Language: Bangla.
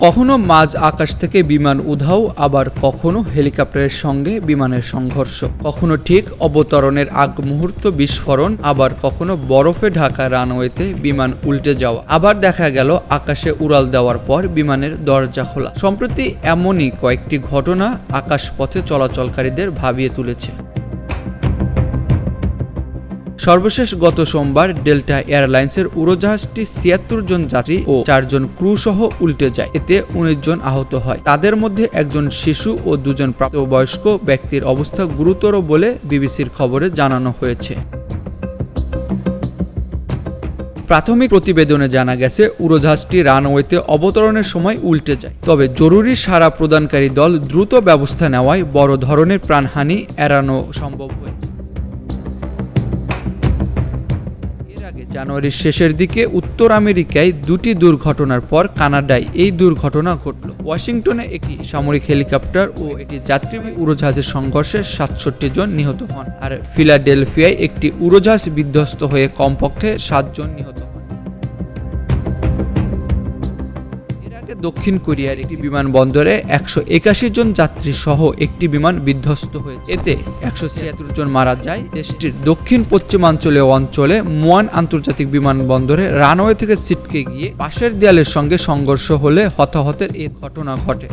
কখনো মাঝ আকাশ থেকে বিমান উধাও, আবার কখনো হেলিকপ্টারের সঙ্গে বিমানের সংঘর্ষ, কখনো ঠিক অবতরণের আগ মুহূর্ত বিস্ফোরণ, আবার কখনো বরফে ঢাকা রানওয়েতে বিমান উল্টে যাওয়া, আবার দেখা গেল আকাশে উড়াল দেওয়ার পর বিমানের দরজা খোলা। সম্প্রতি এমনই কয়েকটি ঘটনা আকাশপথে চলাচলকারীদের ভাবিয়ে তুলেছে। সর্বশেষ গত সোমবার ডেল্টা এয়ারলাইন্সের উড়োজাহাজটি ৭৬ জন যাত্রী ও ৪ জন ক্রু সহ উল্টে যায়। এতে ১৯ জন আহত হয়। তাদের মধ্যে একজন শিশু ও ২ জন প্রাপ্তবয়স্ক ব্যক্তির অবস্থা গুরুতর বলে বিবিসির খবরে জানানো হয়েছে। প্রাথমিক প্রতিবেদনে জানা গেছে, উড়োজাহাজটি রানওয়েতে অবতরণের সময় উল্টে যায়। তবে জরুরি সাড়া প্রদানকারী দল দ্রুত ব্যবস্থা নেওয়ায় বড় ধরনের প্রাণহানি এড়ানো সম্ভব হয়েছে। জানুয়ারির শেষের দিকে উত্তর আমেরিকায় দুটি দুর্ঘটনার পর কানাডায় এই দুর্ঘটনা ঘটল। ওয়াশিংটনে একটি সামরিক হেলিকপ্টার ও একটি যাত্রীবাহী উড়োজাহাজের সংঘর্ষে ৬৭ জন নিহত হন, আর ফিলাডেলফিয়ায় একটি উড়োজাহাজ বিধ্বস্ত হয়ে কমপক্ষে ৭ জন নিহত হন। দক্ষিণ কোরিয়ার একটি বিমানবন্দরে ১৮১ জন যাত্রী সহ একটি বিমান বিধ্বস্ত হয়েছে। এতে ১৭৬ জন মারা যায়। দেশটির দক্ষিণ পশ্চিমাঞ্চলীয় অঞ্চলে মুয়ান আন্তর্জাতিক বিমানবন্দরে রানওয়ে থেকে ছিটকে গিয়ে পাশের দেয়ালের সঙ্গে সংঘর্ষ হলে হতাহতের এই ঘটনা ঘটে।